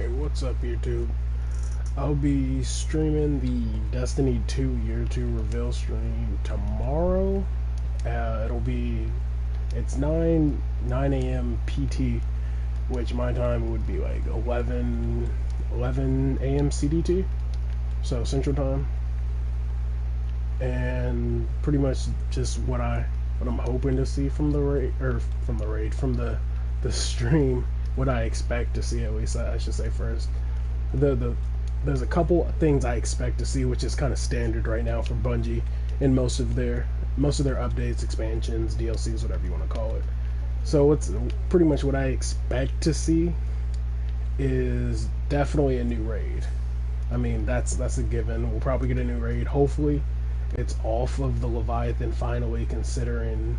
Alright, what's up YouTube? I'll be streaming the Destiny 2 Year 2 reveal stream tomorrow. It's 9 a.m. PT, which my time would be like 11 a.m. CDT, so Central Time. And pretty much just what I'm hoping to see from the stream, what I expect to see, at least I should say first. There's a couple things I expect to see, which is kind of standard right now for Bungie in most of their updates, expansions, DLCs, whatever you want to call it. So it's pretty much what I expect to see is definitely a new raid. I mean, that's a given. We'll probably get a new raid. Hopefully it's off of the Leviathan finally, considering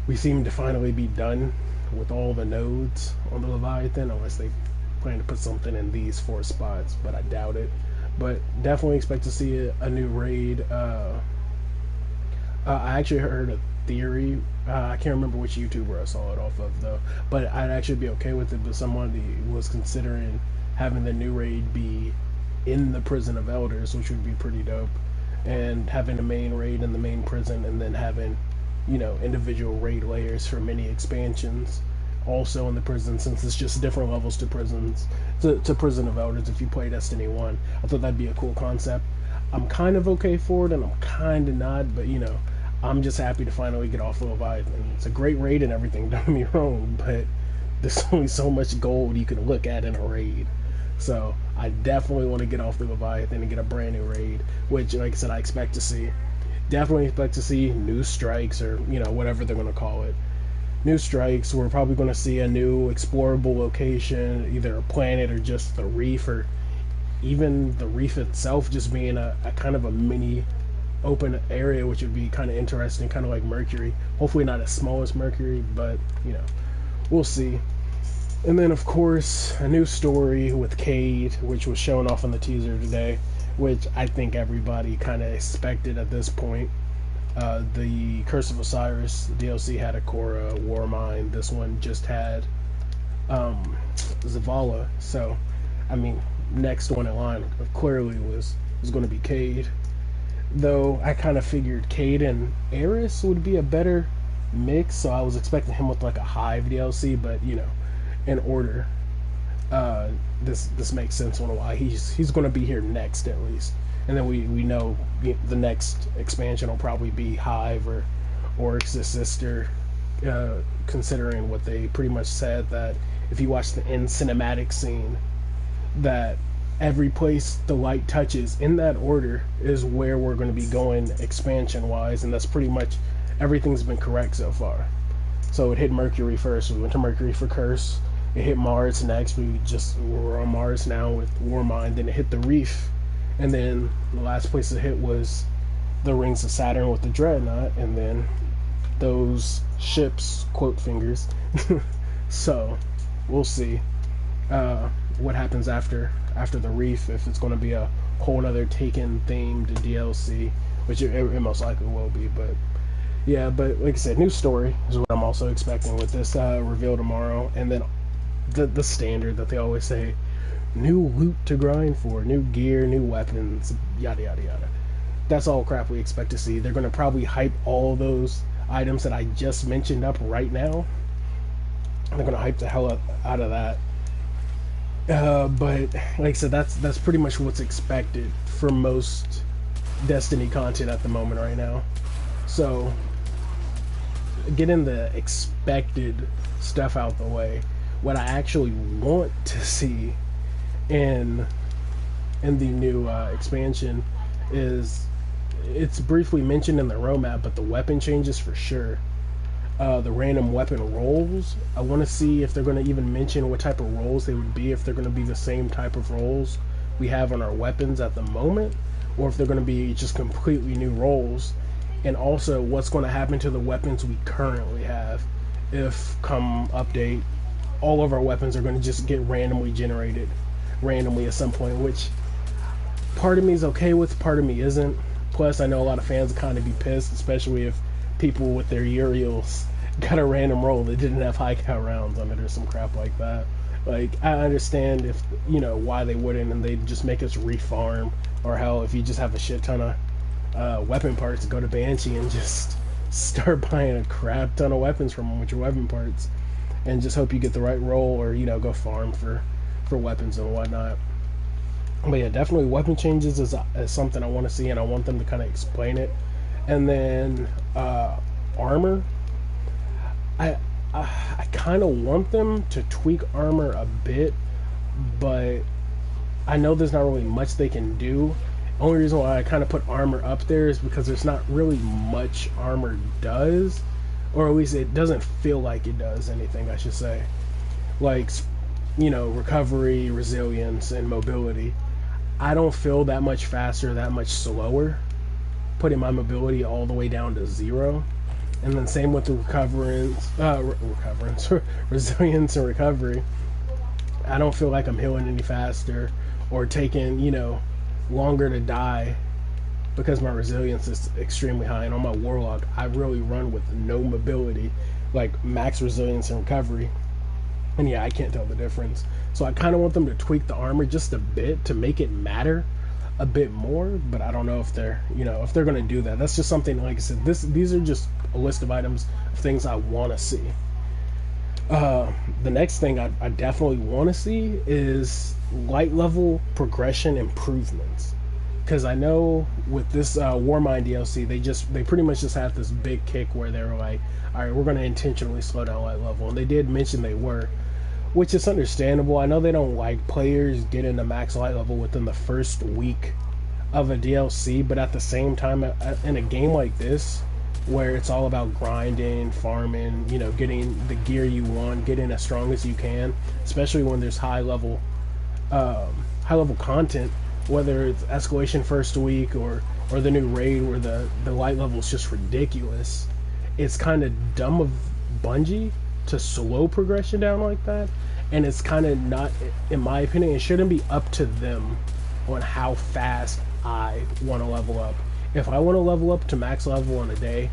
we seem to finally be done with all the nodes on the Leviathan, unless they plan to put something in these 4 spots, but I doubt it. But definitely expect to see a new raid. I actually heard a theory. I can't remember which YouTuber I saw it off of though, but I'd actually be okay with it. But someone was considering having the new raid be in the Prison of Elders, which would be pretty dope, and having a main raid in the main prison, and then having, you know, individual raid layers for many expansions also in the prison, since it's just different levels to Prison of Elders if you play Destiny 1. I thought that'd be a cool concept. I'm kind of okay for it, and I'm kind of not, but you know, I'm just happy to finally get off the Leviathan. It's a great raid and everything, don't get me wrong, but there's only so much gold you can look at in a raid. So I definitely want to get off the Leviathan and get a brand new raid, which, like I said, I expect to see. Definitely expect to see new strikes, or, you know, whatever they're going to call it. New strikes. We're probably going to see a new explorable location, either a planet or just the reef, or even the reef itself just being a kind of a mini open area, which would be kind of interesting, kind of like Mercury. Hopefully not as small as Mercury, but, you know, we'll see. And then, of course, a new story with Cade, which was shown off in the teaser today, which I think everybody kind of expected at this point. The Curse of Osiris DLC had a Korra Warmind. This one just had Zavala. So, I mean, next one in line clearly was going to be Cade. Though I kind of figured Cade and Eris would be a better mix, so I was expecting him with like a Hive DLC, but, you know, in order, this makes sense on why he's going to be here next, at least. And then we know the next expansion will probably be Hive or Oryx's sister, considering what they pretty much said, that if you watch the end cinematic scene, that every place the light touches in that order is where we're going to be going expansion wise, and that's pretty much everything's been correct so far. So it hit Mercury first, we went to Mercury for Curse. It hit Mars next, we're on Mars now with Warmind. Then it hit the Reef, and then the last place it hit was the Rings of Saturn with the Dreadnought, and then those ships, quote fingers. So we'll see what happens after the Reef, if it's going to be a whole other Taken themed DLC, which it most likely will be. But yeah, but like I said, new story is what I'm also expecting with this reveal tomorrow. And then the standard that they always say, new loot to grind for, new gear, new weapons, yada yada yada. That's all crap we expect to see. They're going to probably hype all those items that I just mentioned up right now. They're going to hype the hell out of that. But like I said, that's pretty much what's expected for most Destiny content at the moment right now. So getting the expected stuff out the way, what I actually want to see in the new expansion is, it's briefly mentioned in the roadmap, but the weapon changes for sure. The random weapon rolls, I want to see if they're going to even mention what type of rolls they would be, if they're going to be the same type of rolls we have on our weapons at the moment, or if they're going to be just completely new rolls. And also what's going to happen to the weapons we currently have, if come update all of our weapons are going to just get randomly generated randomly at some point, which part of me is okay with, part of me isn't. Plus I know a lot of fans will kind of be pissed, especially if people with their Uriels got a random roll that didn't have high count rounds on it or some crap like that. Like, I understand if, you know, why they wouldn't, and they'd just make us refarm, or hell, if you just have a shit ton of weapon parts, go to Banshee and just start buying a crap ton of weapons from them with your weapon parts, and just hope you get the right roll, or, you know, go farm for weapons and whatnot. But yeah, definitely weapon changes is something I want to see, and I want them to kind of explain it. And then armor, I kind of want them to tweak armor a bit, but I know there's not really much they can do. Only reason why I kind of put armor up there is because there's not really much armor does, or at least it doesn't feel like it does anything, I should say. Like, you know, recovery, resilience, and mobility. I don't feel that much faster, that much slower, putting my mobility all the way down to 0. And then same with the resilience and recovery. I don't feel like I'm healing any faster or taking, you know, longer to die because my resilience is extremely high. And on my warlock, I really run with no mobility, like max resilience and recovery. And yeah, I can't tell the difference. So I kind of want them to tweak the armor just a bit to make it matter a bit more, but I don't know if they're, you know, if they're going to do that. That's just something, like I said, these are just a list of items of things I want to see. The next thing I definitely want to see is light level progression improvements, because I know with this Warmind DLC, they pretty much just had this big kick where they were like, all right, we're going to intentionally slow down light level, and they did mention they were, which is understandable. I know they don't like players getting to max light level within the first week of a DLC, but at the same time, in a game like this, where it's all about grinding, farming, you know, getting the gear you want, getting as strong as you can, especially when there's high level content, whether it's escalation first week or the new raid where the light level is just ridiculous. It's kind of dumb of Bungie to slow progression down like that, and it's kind of not, in my opinion, it shouldn't be up to them on how fast I want to level up. If I want to level up to max level in a day,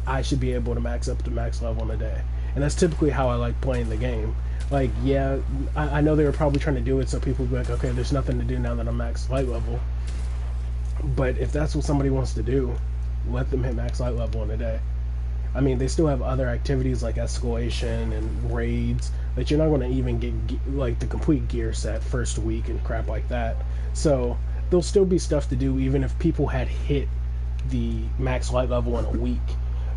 I should be able to max up to max level in a day, and that's typically how I like playing the game. Like, yeah, I know they were probably trying to do it so people would be like, okay, there's nothing to do now that I'm max light level, but if that's what somebody wants to do, let them hit max light level in a day. I mean, they still have other activities like escalation and raids that you're not going to even get like the complete gear set first week and crap like that. So there'll still be stuff to do even if people had hit the max light level in a week.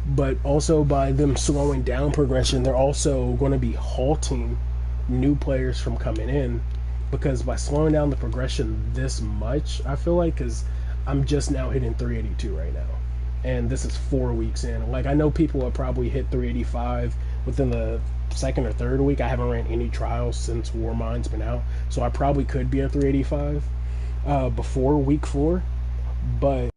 But also by them slowing down progression, they're also going to be halting new players from coming in, because by slowing down the progression this much, I feel like, because I'm just now hitting 382 right now, and this is 4 weeks in. Like, I know people have probably hit 385 within the second or third week. I haven't ran any trials since Warmind's been out, so I probably could be at 385 before week 4. But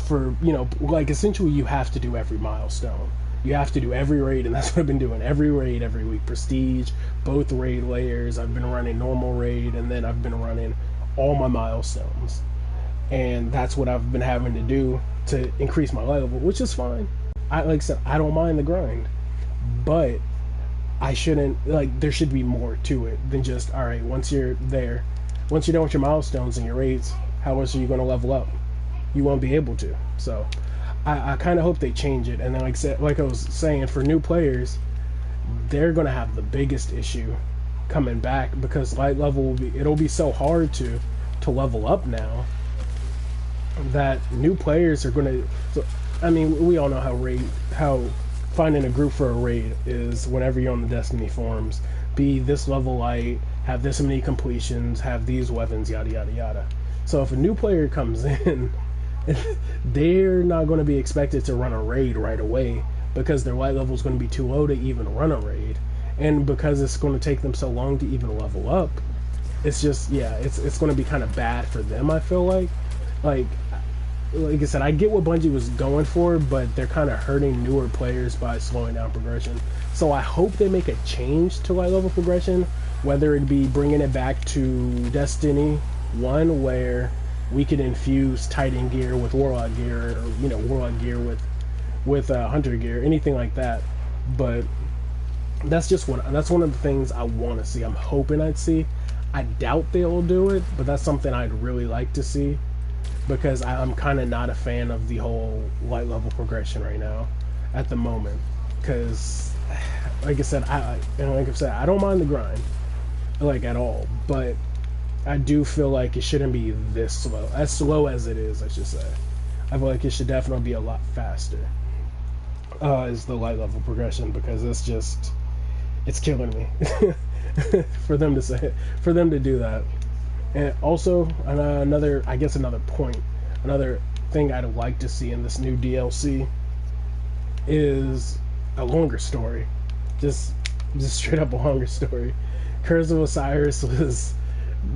for, you know, like, essentially you have to do every milestone. You have to do every raid, and that's what I've been doing. Every raid, every week. Prestige, both raid layers. I've been running normal raid, and then I've been running all my milestones. And that's what I've been having to do to increase my level, which is fine. Like I said, I don't mind the grind, but I shouldn't, like, there should be more to it than just, all right, once you're there, once you're done with your milestones and your raids, how else are you going to level up? You won't be able to. So I kind of hope they change it. And then, like I was saying, for new players, they're going to have the biggest issue coming back, because light level it'll be so hard to level up now that new players are going to. So, I mean, we all know how finding a group for a raid is. Whenever you're on the Destiny forums, be this level light, have this many completions, have these weapons, yada yada yada. So if a new player comes in, they're not going to be expected to run a raid right away, because their light level is going to be too low to even run a raid, and because it's going to take them so long to even level up, it's just, yeah, it's going to be kind of bad for them. I feel like I said, I get what Bungie was going for, but they're kind of hurting newer players by slowing down progression. So I hope they make a change to light level progression, whether it be bringing it back to Destiny 1, where we could infuse Titan gear with Warlock gear, or, you know, Warlock gear with Hunter gear, anything like that. But that's one of the things I want to see. I'm hoping I'd see. I doubt they'll do it, but that's something I'd really like to see because I'm kind of not a fan of the whole light level progression right now at the moment. Because, like I said, I don't mind the grind, like at all, but I do feel like it shouldn't be this slow as it is. I should say. I feel like it should definitely be a lot faster. Is the light level progression because it's killing me for them to do that. And also another point, another thing I'd like to see in this new DLC is a longer story, just straight up a longer story. Curse of Osiris was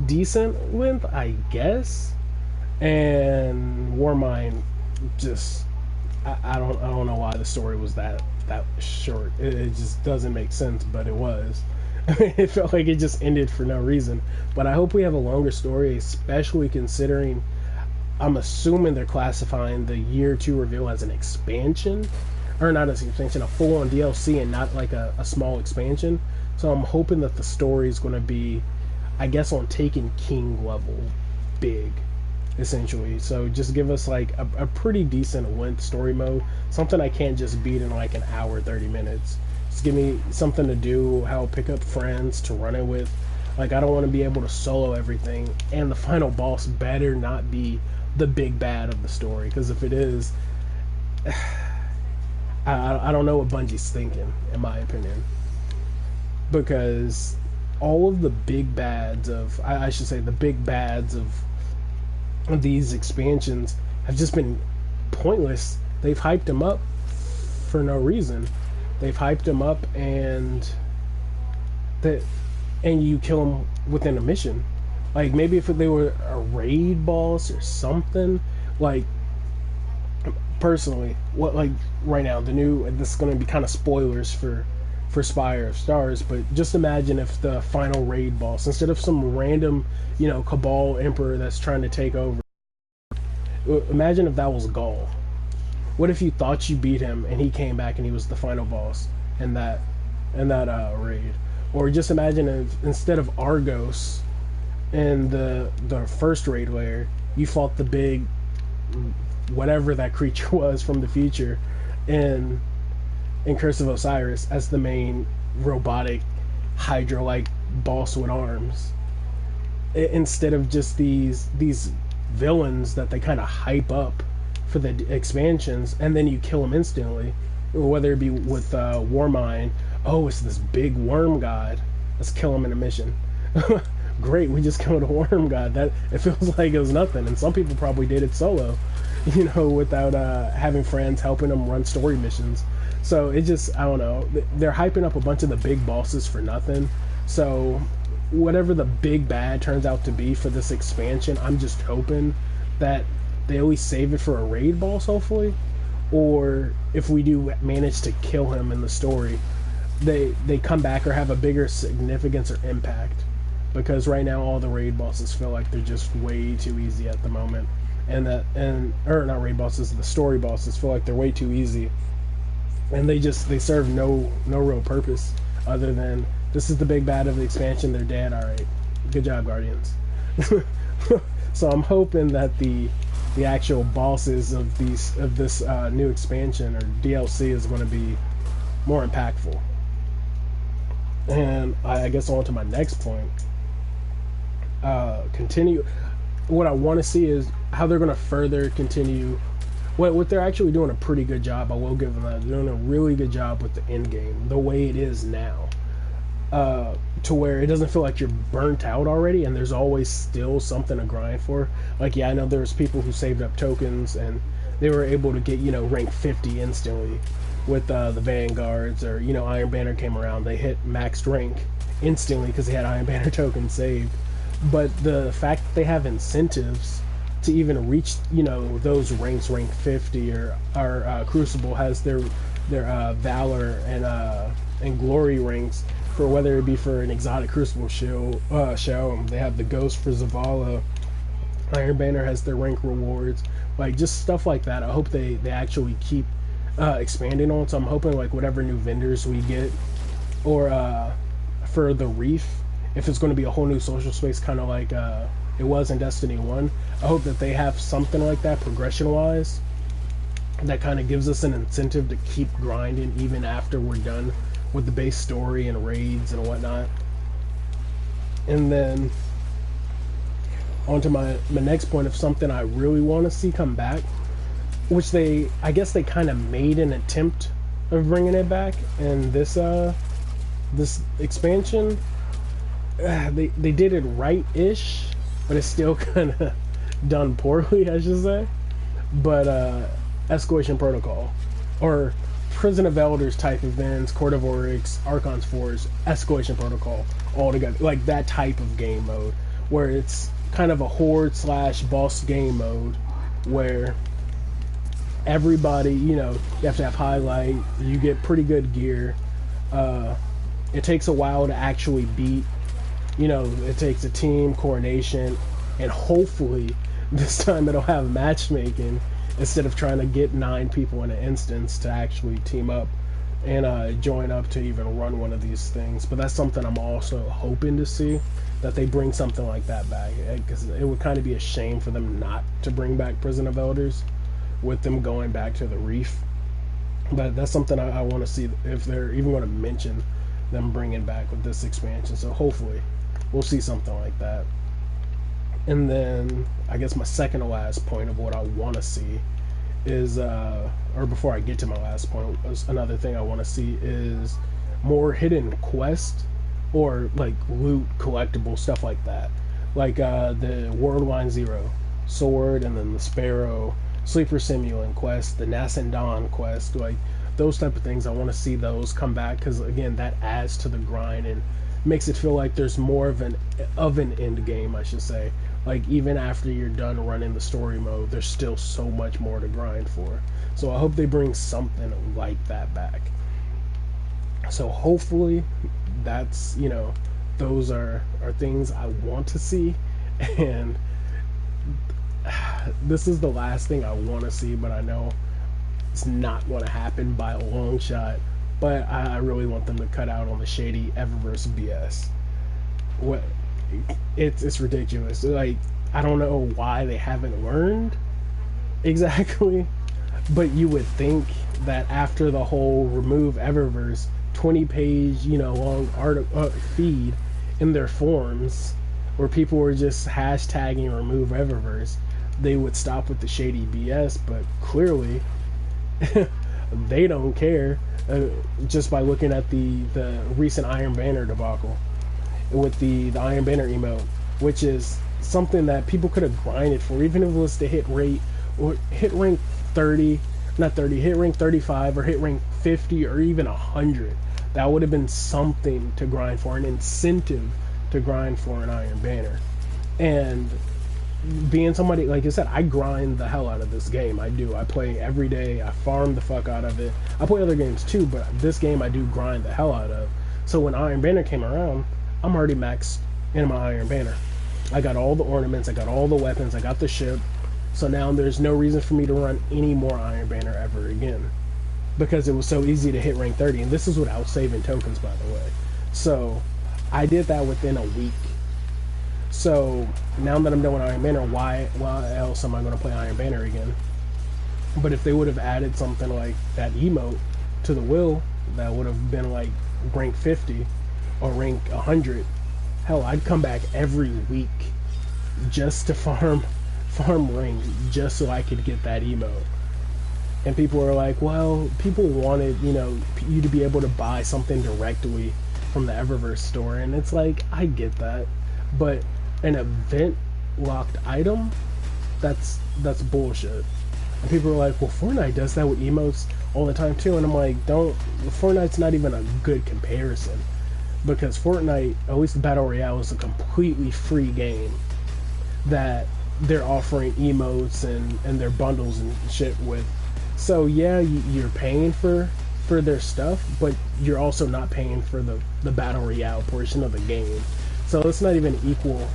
decent length, I guess, and Warmind just I don't know why the story was that short. It just doesn't make sense, but it was. It felt like it just ended for no reason. But I hope we have a longer story, especially considering I'm assuming they're classifying the year 2 reveal as an expansion, or not as an expansion, a full-on DLC and not like a small expansion. So I'm hoping that the story is going to be, I guess, on Taken King level big, essentially. So just give us like a pretty decent length story mode, something I can't just beat in like an hour, 30 minutes. Just give me something to do, how pick up friends to run it with. Like, I don't want to be able to solo everything, and the final boss better not be the big bad of the story, because if it is, I don't know what Bungie's thinking, in my opinion. Because all of the big bads of, I should say, the big bads of these expansions have just been pointless. They've hyped them up for no reason. They've hyped them up and you kill them within a mission. Like, maybe if they were a raid boss or something. Like, personally, what, like, right now, this is going to be kind of spoilers for Spire of Stars, but just imagine if the final raid boss, instead of some random, Cabal Emperor that's trying to take over, imagine if that was Gaul. What if you thought you beat him and he came back and he was the final boss in that raid? Or just imagine if instead of Argos in the first raid layer, you fought the big whatever that creature was from the future in Curse of Osiris as the main robotic Hydra-like boss with arms, instead of just these villains that they kind of hype up for the expansions and then you kill them instantly, whether it be with Warmind. Oh, it's this big worm god, let's kill him in a mission. Great, we just killed a worm god. That it feels like it was nothing, and some people probably did it solo, without having friends helping them run story missions. So it just, I don't know, they're hyping up a bunch of the big bosses for nothing. So whatever the big bad turns out to be for this expansion, I'm just hoping that they always save it for a raid boss, hopefully, or if we do manage to kill him in the story, they come back or have a bigger significance or impact. Because right now all the raid bosses feel like they're just way too easy at the moment, or not raid bosses, the story bosses feel like they're way too easy, and they serve no real purpose other than this is the big bad of the expansion, they're dead, alright, good job, Guardians. So I'm hoping that the actual bosses of this new expansion or DLC is going to be more impactful. And I guess on to my next point. Continue. What I want to see is how they're going to further continue. What they're actually doing a pretty good job. I will give them that. They're doing a really good job with the end game, the way it is now, to where it doesn't feel like you're burnt out already, and there's always still something to grind for. Like, yeah, I know there's people who saved up tokens and they were able to get rank 50 instantly with the Vanguards, or Iron Banner came around, they hit maxed rank instantly because they had Iron Banner tokens saved. But the fact that they have incentives to even reach those ranks, rank 50 or Crucible has their Valor and Glory ranks for whether it be for an exotic Crucible show. They have the Ghost for Zavala. Iron Banner has their rank rewards, like just stuff like that. I hope they actually keep expanding on. So I'm hoping like whatever new vendors we get, or for the Reef, if it's going to be a whole new social space, kind of like it was in Destiny 1. I hope that they have something like that progression wise that kind of gives us an incentive to keep grinding even after we're done with the base story and raids and whatnot. And then on to my next point of something I really want to see come back, which I guess they kind of made an attempt of bringing it back in this expansion. They did it right-ish, but it's still kind of done poorly, I should say. But Escalation Protocol, or Prison of Elders type events, Court of Oryx, Archon's Forge, Escalation Protocol, all together, like that type of game mode, where it's kind of a horde / boss game mode, where everybody, you have to have highlight, you get pretty good gear. It takes a while to actually beat. It takes a team, coordination, and hopefully this time it'll have matchmaking instead of trying to get 9 people in an instance to actually team up and join up to even run one of these things. But that's something I'm also hoping to see, that they bring something like that back, because it would kind of be a shame for them not to bring back Prison of Elders with them going back to the Reef. But that's something I want to see, if they're even going to mention them bringing back with this expansion. So hopefully we'll see something like that. And then I guess my second to last point of what I want to see is, or before I get to my last point, another thing I want to see is more hidden quests, or like loot, collectible stuff like that, like the World Line Zero sword, and then the Sparrow Sleeper Simulant quest, the Nascent Dawn quest, like those type of things. I want to see those come back, because again, that adds to the grind and makes it feel like there's more of an end game, I should say. Like, even after you're done running the story mode, there's still so much more to grind for. So I hope they bring something like that back. So hopefully that's, those are things I want to see. And this is the last thing I want to see, but I know it's not going to happen by a long shot. But I really want them to cut out on the shady Eververse BS. It's ridiculous. Like, I don't know why they haven't learned exactly, but you would think that after the whole remove Eververse 20-page, long feed in their forums, where people were just hashtagging remove Eververse, they would stop with the shady BS. But clearly they don't care, just by looking at the recent Iron Banner debacle with the Iron Banner emote, which is something that people could have grinded for, even if it was to hit rank 30, not 30, hit rank 35 or hit rank 50 or even 100. That would have been something to grind for, an incentive to grind for an Iron Banner. And being somebody, like I said, I grind the hell out of this game. I do. I play every day. I farm the fuck out of it. I play other games too, but this game I do grind the hell out of. So when Iron Banner came around, I'm already maxed in my Iron Banner. I got all the ornaments, I got all the weapons, I got the ship. So now there's no reason for me to run any more Iron Banner ever again, because it was so easy to hit rank 30. And this is without saving tokens, by the way. So I did that within a week. So now that I'm done with Iron Banner, why else am I going to play Iron Banner again? But if they would have added something like that emote to the will, that would have been like rank 50 or rank 100, hell, I'd come back every week just to farm rank, just so I could get that emote. And people are like, well, people wanted, you to be able to buy something directly from the Eververse store. And it's like, I get that, but an event locked item, that's bullshit. And people are like, well, Fortnite does that with emotes all the time too. And I'm like, Fortnite's not even a good comparison, because Fortnite, at least the Battle Royale, is a completely free game that they're offering emotes and their bundles and shit with. So yeah, you're paying for their stuff, but you're also not paying for the Battle Royale portion of the game. So it's not even equal.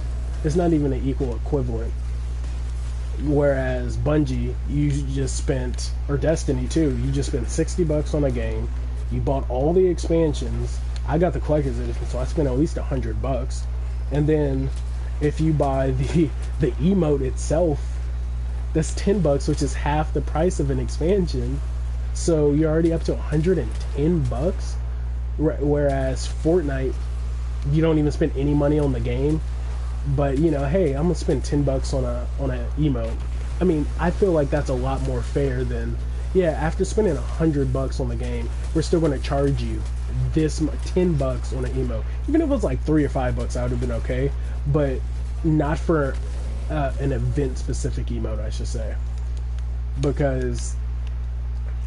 It's not even an equal equivalent. Whereas Bungie, you just spent, or Destiny too, you just spent $60 on a game. You bought all the expansions, I got the collector's edition, so I spent at least $100. And then if you buy the emote itself, that's $10, which is half the price of an expansion. So you're already up to $110. Whereas Fortnite, you don't even spend any money on the game, but you know, hey, I'm gonna spend $10 on a emote. I mean, I feel like that's a lot more fair than, yeah, after spending $100 on the game, we're still gonna charge you this $10 on an emote. Even if it was like $3 or $5, I would have been okay, but not for an event specific emote, I should say, because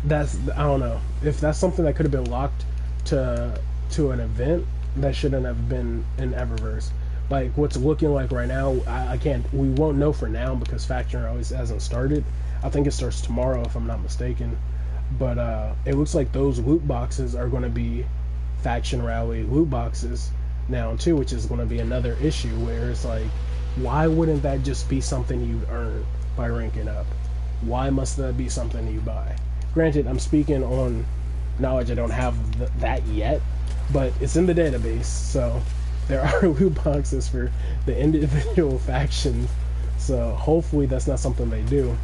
that's, I don't know, if that's something that could have been locked to an event, that shouldn't have been in Eververse. Like what's looking like right now, I can't, we won't know for now because Faction always hasn't started. I think it starts tomorrow if I'm not mistaken, but it looks like those loot boxes are going to be Faction Rally loot boxes now too, which is going to be another issue where it's like, why wouldn't that just be something you earn by ranking up? Why must that be something you buy? Granted, I'm speaking on knowledge I don't have that yet, but it's in the database, so there are loot boxes for the individual factions, so hopefully that's not something they do.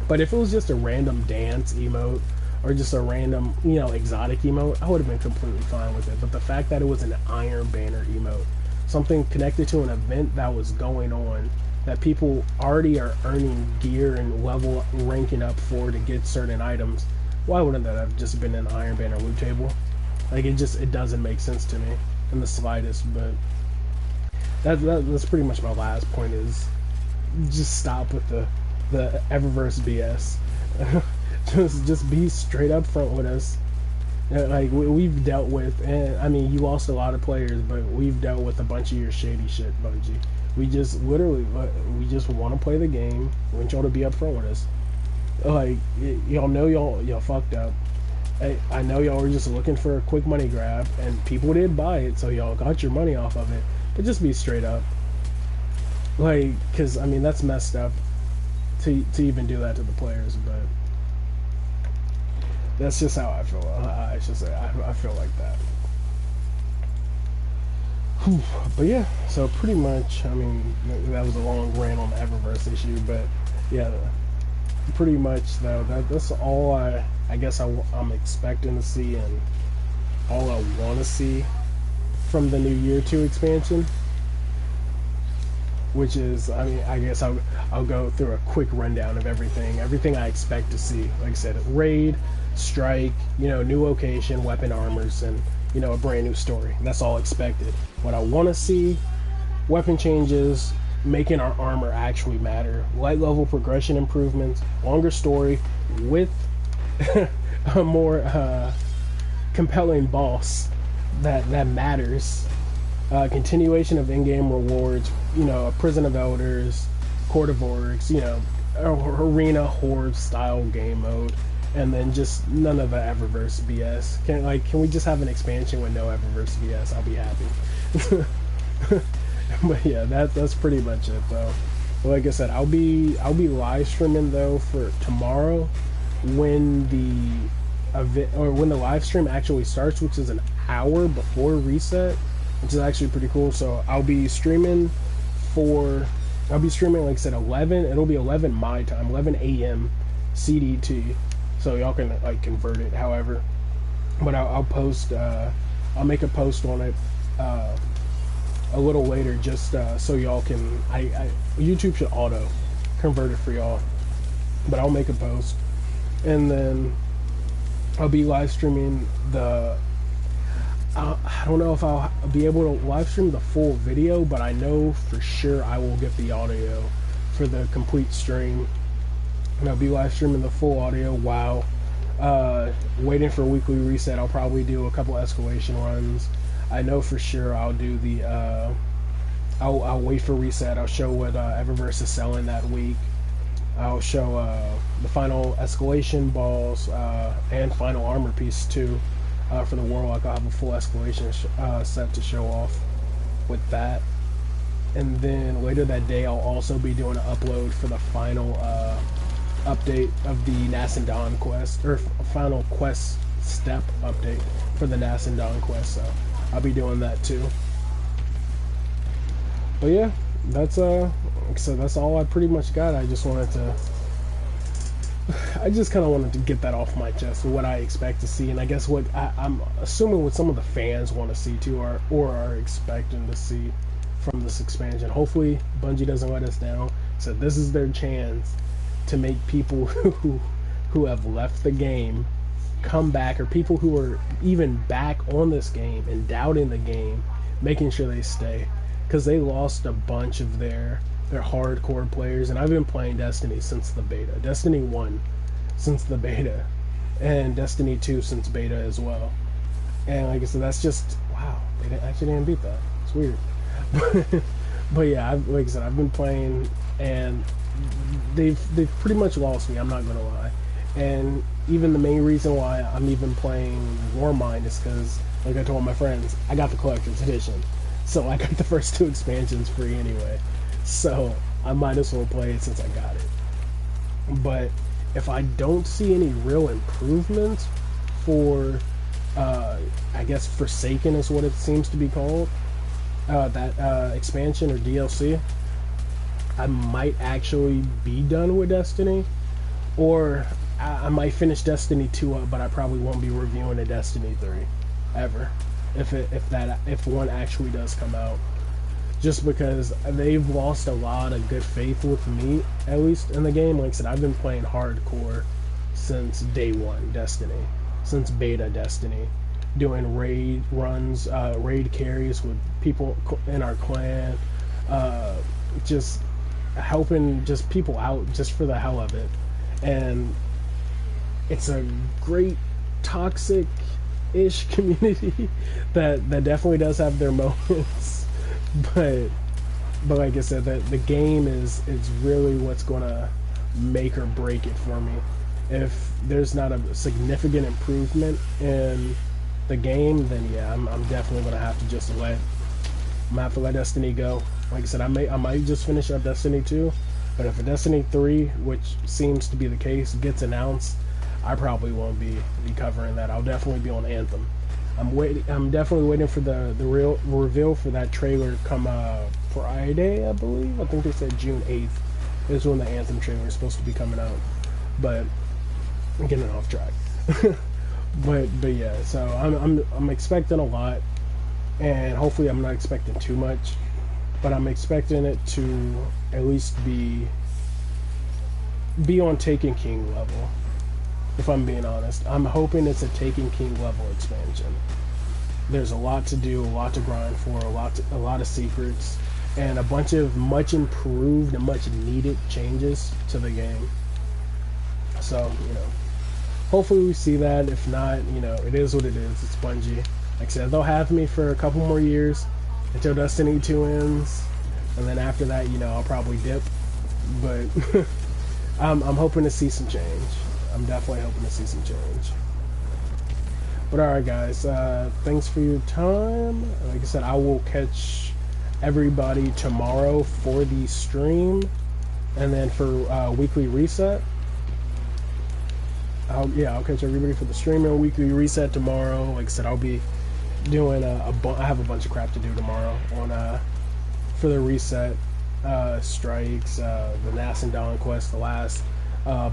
But if it was just a random dance emote or just a random, you know, exotic emote, I would have been completely fine with it. But the fact that it was an Iron Banner emote, something connected to an event that was going on, that people already are earning gear and level ranking up for to get certain items, why wouldn't that have just been an Iron Banner loot table? Like, it doesn't make sense to me in the slightest. But that's pretty much my last point, is just stop with the Eververse BS. just be straight up front with us. Like, we've dealt with, and I mean, you lost a lot of players, but we've dealt with a bunch of your shady shit, Bungie. We just literally, we just want to play the game. We want y'all to be upfront with us. Like, y'all know y'all fucked up. I know y'all were just looking for a quick money grab, and people did buy it, so y'all got your money off of it. But just be straight up. Like, because, I mean, that's messed up to even do that to the players, but that's just how I feel. I should say, I feel like that. Whew. But yeah, so pretty much, I mean, that was a long rant on the Eververse issue, but yeah, pretty much though, that's all I guess I'm expecting to see, and all I want to see from the new Year 2 expansion, which is, I mean, I guess I'll go through a quick rundown of everything I expect to see. Like I said, raid, strike, you know, new location, weapon armors, and, you know, a brand new story. That's all expected. What I want to see, weapon changes, making our armor actually matter, light level progression improvements, longer story with a more compelling boss that matters, continuation of in-game rewards, you know, a Prison of Elders, Court of Orcs, you know, arena horde style game mode, and then just none of the Eververse BS. Can we just have an expansion with no Eververse BS? I'll be happy. But yeah, that's pretty much it though. Like I said, I'll be live streaming though for tomorrow when the event, or when the live stream actually starts, which is an hour before reset, which is actually pretty cool. So I'll be streaming like I said, 11. It'll be 11 my time, 11 a.m. CDT. So y'all can like convert it however. But I'll post. I'll make a post on it a little later, just so y'all can. YouTube should auto convert it for y'all. But I'll make a post, and then I'll be live streaming the. I don't know if I'll be able to live stream the full video, but I know for sure I will get the audio for the complete stream. And I'll be live streaming the full audio while waiting for weekly reset. I'll probably do a couple escalation runs. I know for sure I'll do the. I'll wait for reset. I'll show what Eververse is selling that week. I'll show the final escalation balls and final armor piece too. For the Warlock, I'll have a full escalation set to show off with that. And then later that day, I'll also be doing an upload for the final update of the Nascent Dawn quest, or final quest step update for the Nas and Dawn quest, so I'll be doing that too. But yeah, that's so that's all I pretty much got. I just kind of wanted to get that off my chest, what I expect to see, and I guess what I'm assuming what some of the fans want to see too, or are expecting to see from this expansion. Hopefully Bungie doesn't let us down. So this is their chance to make people who have left the game come back, or people who are even back on this game and doubting the game, making sure they stay, because they lost a bunch of their hardcore players. And I've been playing Destiny since the beta, Destiny 1 since the beta, and Destiny 2 since beta as well. And like I said, that's just, wow, they actually didn't beat that. It's weird. But yeah, like I said, I've been playing, and they've pretty much lost me, I'm not gonna lie. And even the main reason why I'm even playing Warmind is because, like I told my friends, I got the collector's edition, so I got the first 2 expansions free anyway, so I might as well play it since I got it. But if I don't see any real improvements for I guess Forsaken is what it seems to be called, that expansion or DLC, I might actually be done with Destiny, or I might finish Destiny 2 up, but I probably won't be reviewing a Destiny 3 ever, if one actually does come out, just because they've lost a lot of good faith with me, at least in the game. Like I said, I've been playing hardcore since day one Destiny, since beta Destiny, doing raid runs, raid carries with people in our clan, just helping just people out just for the hell of it. And it's a great toxic-ish community that definitely does have their moments, but like I said, the game is really what's gonna make or break it for me. If there's not a significant improvement in the game, then yeah, I'm definitely gonna have to just let Destiny go. Like I said, I might just finish up Destiny 2, but if a Destiny 3, which seems to be the case, gets announced, I probably won't be covering that. I'll definitely be on Anthem. I'm definitely waiting for the real reveal for that trailer come Friday, I believe. I think they said June 8th is when the Anthem trailer is supposed to be coming out. But I'm getting off track. but yeah, so I'm expecting a lot, and hopefully I'm not expecting too much, but I'm expecting it to at least be on Taken King level. If I'm being honest, I'm hoping it's a Taken King level expansion. There's a lot to do, a lot to grind for, a lot of secrets, and a bunch of much improved and much needed changes to the game. So, hopefully we see that. If not, it is what it is. It's Bungie. Like I said, they'll have me for a couple more years until Destiny 2 ends, and then after that, I'll probably dip. But I'm hoping to see some change. I'm definitely hoping to see some change. But alright guys, thanks for your time. Like I said, I will catch everybody tomorrow for the stream, and then for weekly reset. I'll catch everybody for the stream and weekly reset tomorrow. Like I said, I'll be doing I have a bunch of crap to do tomorrow on for the reset strikes, the Nas and Dawn quest, the last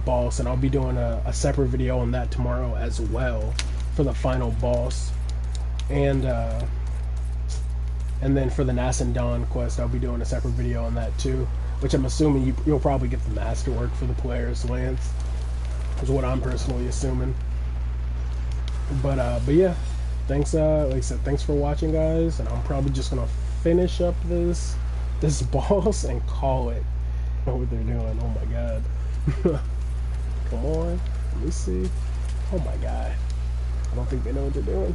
boss, and I'll be doing a separate video on that tomorrow as well for the final boss, and then for the Nas and Dawn quest, I'll be doing a separate video on that too, which I'm assuming you'll probably get the masterwork for the player's lance, is what I'm personally assuming. But yeah, thanks. Like I said, thanks for watching, guys, and I'm probably just gonna finish up this boss and call it. I know what they're doing. Oh my god. Come on, let me see. Oh my god, I don't think they know what they're doing.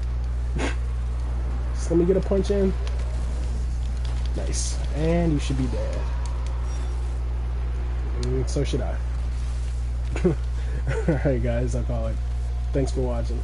Just let me get a punch in. Nice, and you should be dead. So should I. Alright guys, I'll call it. Thanks for watching.